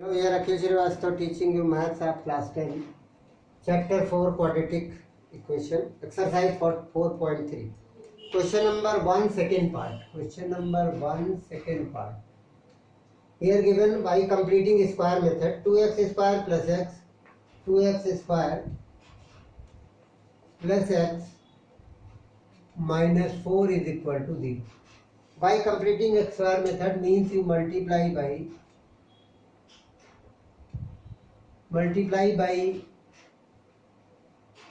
Hello, here Akhil Srivastava teaching you maths of class 10, chapter 4 quadratic equation, exercise for 4.3. Question number 1 second part. Question number 1 second part. Here given by completing square method 2x square plus x, 2x square plus x minus 4 is equal to 0. By completing x square method means you multiply by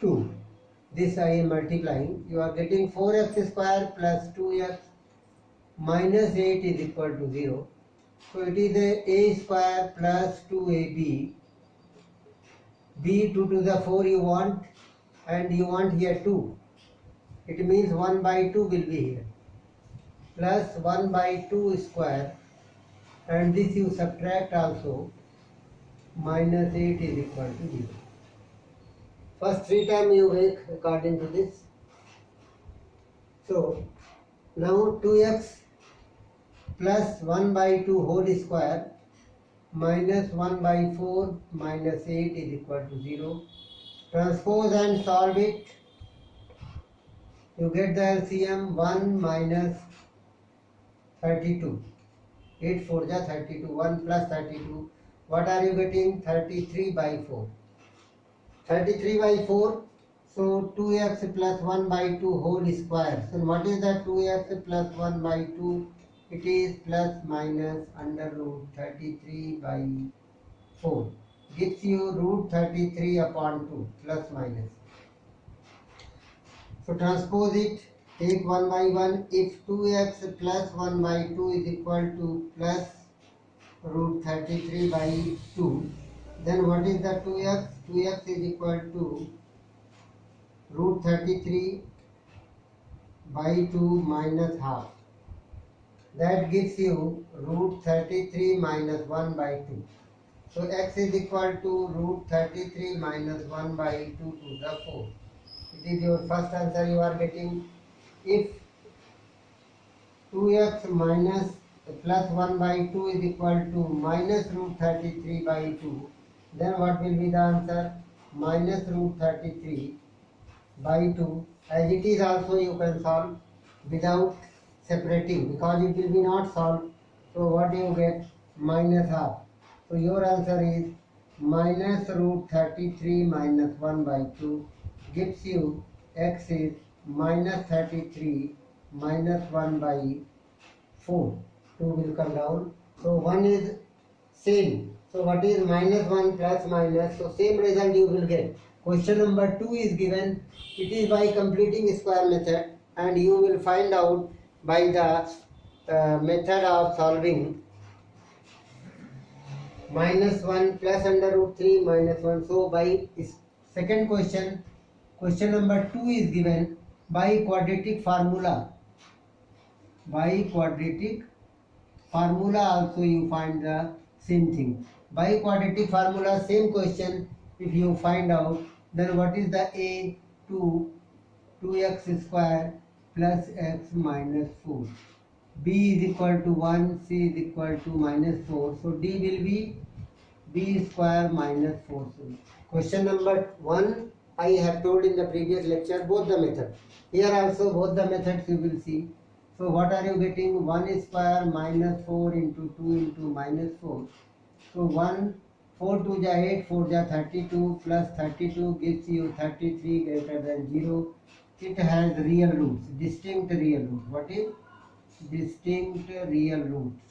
2. This I am multiplying. You are getting 4x square plus 2x minus 8 is equal to 0. So it is a square plus 2ab. b 2 to the 4 you want, and you want here 2. It means 1 by 2 will be here. Plus 1 by 2 square, and this you subtract also, minus 8 is equal to 0. First 3 times you make according to this. So now 2x plus 1 by 2 whole square minus 1 by 4 minus 8 is equal to 0. Transpose and solve it. You get the LCM 1 minus 32. 8 4 ja 32. 1 plus 32. What are you getting? 33 by 4. 33 by 4. So 2x plus 1 by 2 whole square. So what is that 2x plus 1 by 2? It is plus minus under root 33 by 4. Gives you root 33 upon 2 plus minus. So transpose it. Take 1 by 1. If 2x plus 1 by 2 is equal to plus root 33 by 2, then what is the 2x? 2x is equal to root 33 by 2 minus half. That gives you root 33 minus 1 by 2. So x is equal to root 33 minus 1 by 2 to the 4. It is your first answer you are getting. If 2x minus plus 1 by 2 is equal to minus root 33 by 2, then what will be the answer? Minus root 33 by 2. As it is also you can solve without separating, because it will be not solved. So what do you get? Minus half. So your answer is minus root 33 minus 1 by 2 gives you x is minus 33 minus 1 by 4. 2 will come down. So 1 is same. So what is minus 1 plus minus? So same result you will get. Question number 2 is given. It is by completing square method, and you will find out by the method of solving minus 1 plus under root 3 minus 1. So by second question, question number 2 is given by quadratic formula. By quadratic formula also you find the same thing. By quadratic formula, same question, if you find out, then what is the a? 2x square plus x minus 4. b is equal to 1, c is equal to minus 4. So d will be b square minus 4. So question number 1 I have told in the previous lecture both the methods. Here also both the methods you will see. So what are you getting? 1 square minus 4 into 2 into minus 4. So 1, 4 2 ja 8, 4 ja 32 plus 32 gives you 33 greater than 0. It has real roots, distinct real roots. What is? Distinct real roots.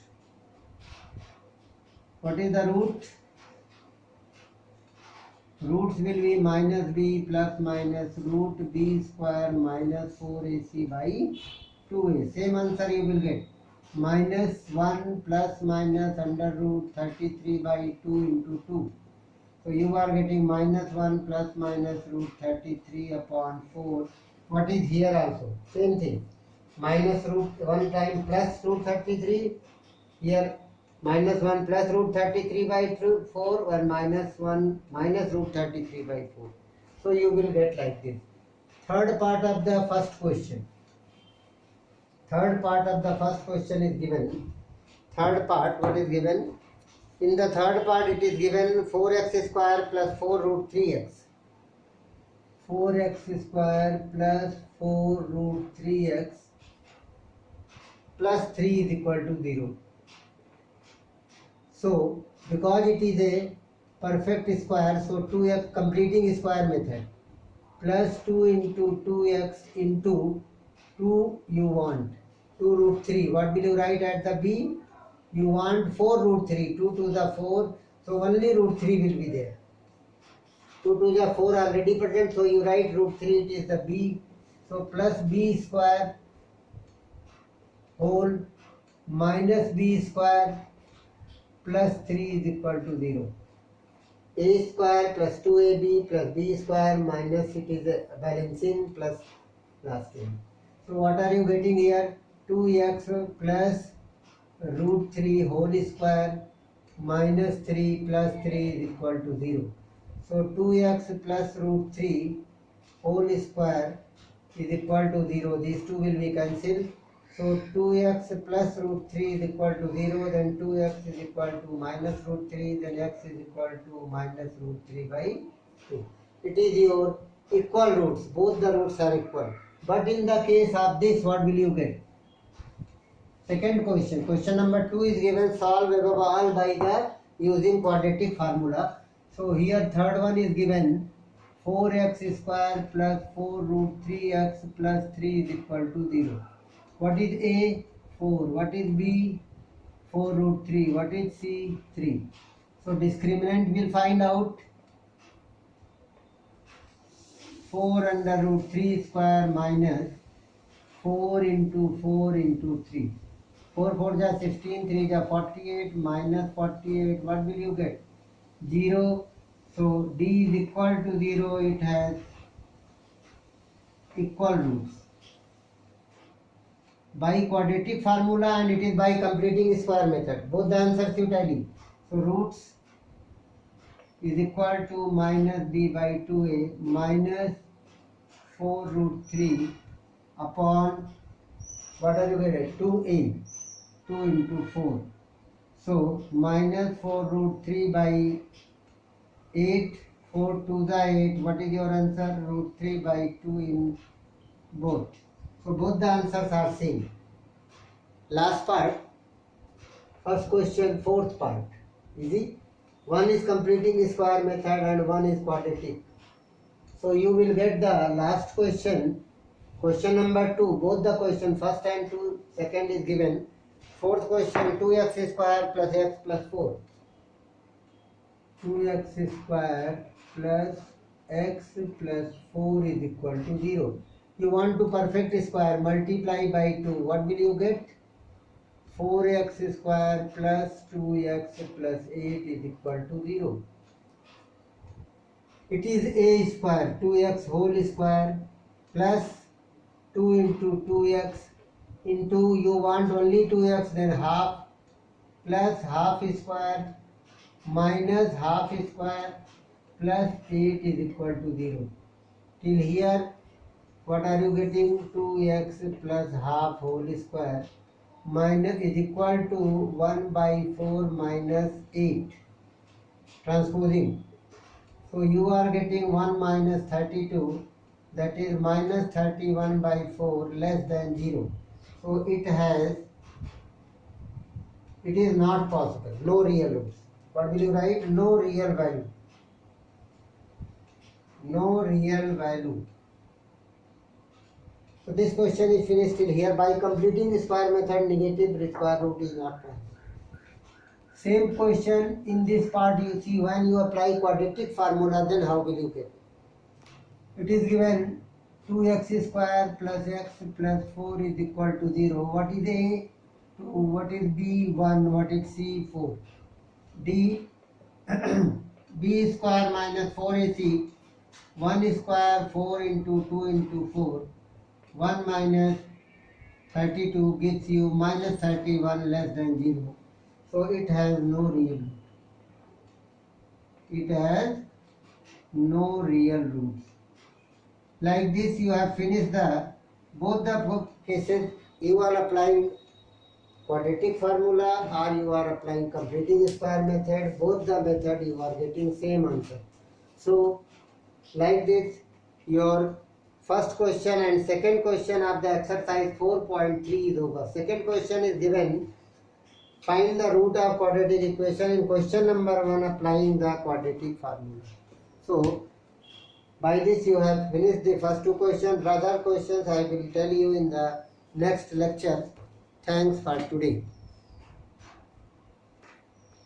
What is the root? Roots will be minus b plus minus root b square minus 4ac by 2a. Same answer you will get. Minus 1 plus minus under root 33 by 2 into 2. So you are getting minus 1 plus minus root 33 upon 4. What is here also? Same thing. Minus root 1 time plus root 33. Here minus 1 plus root 33 by 4 and minus 1 minus root 33 by 4. So you will get like this. Third part of the first question. Third part of the first question is given. Third part, what is given? In the third part it is given 4x square plus 4 root 3x. 4x square plus 4 root 3x plus 3 is equal to 0. So because it is a perfect square, so 2x completing square method, plus 2 into 2x into 2 you want 2 root 3. What will you write at the B? You want 4 root 3. 2 to the 4, so only root 3 will be there. 2 to the 4 already present, so you write root 3, it is the B. So plus B square whole minus B square plus 3 is equal to 0. A square plus 2ab plus b square minus it is a balancing plus last thing. So what are you getting here? 2x plus root 3 whole square minus 3 plus 3 is equal to 0. So 2x plus root 3 whole square is equal to 0. These two will be cancelled. So 2x plus root 3 is equal to 0, then 2x is equal to minus root 3, then x is equal to minus root 3 by 2. It is your equal roots, both the roots are equal. But in the case of this, what will you get? Second question, question number 2 is given, solve above all by the using quadratic formula. So here third one is given 4x square plus 4 root 3x plus 3 is equal to 0. What is A? 4. What is B? 4 root 3. What is C? 3. So discriminant will find out 4 under root 3 square minus 4 into 4 into 3. 4 4 is 16, 3 is 48, minus 48. What will you get? 0. So D is equal to 0. It has equal roots. By quadratic formula and it is by completing square method. Both the answers you tally. So roots is equal to minus b by 2a minus 4 root 3 upon, what are you getting? 2a, 2 into 4. So minus 4 root 3 by 8, 4 to the 8. What is your answer? Root 3 by 2 in both. So both the answers are same. Last part, first question, fourth part. Easy. One is completing square method and one is quadratic. So you will get the last question, question number 2. Both the question, first and second is given. Fourth question, 2x square plus x plus 4. 2x square plus x plus 4 is equal to 0. You want to perfect square, multiply by 2. What will you get? 4x square plus 2x plus 8 is equal to 0. It is a square, 2x whole square plus 2 into 2x into, you want only 2x, then half plus half square minus half square plus 8 is equal to 0. Till here, what are you getting? 2x plus half whole square minus is equal to 1 by 4 minus 8. Transposing. So you are getting 1 minus 32, that is minus 31 by 4 less than 0. So it is not possible. No real roots. What will you write? No real value. No real value. So this question is finished till here. By completing square method, negative square root is not present. Same question in this part you see, when you apply quadratic formula, then how will you get? It is given 2x square plus x plus 4 is equal to 0. What is A? 2. What is B? 1. What is C? 4. D B square minus 4ac, 1 square 4 into 2 into 4. 1 minus 32 gives you minus 31 less than 0. So it has no real root. It has no real roots. Like this you have finished both the cases. You are applying quadratic formula or you are applying completing square method, both the method you are getting same answer. So like this, your first question and second question of the exercise 4.3 is over. Second question is given, find the root of quadratic equation in question number 1 applying the quadratic formula. So by this you have finished the first two questions. Other questions I will tell you in the next lecture. Thanks for today.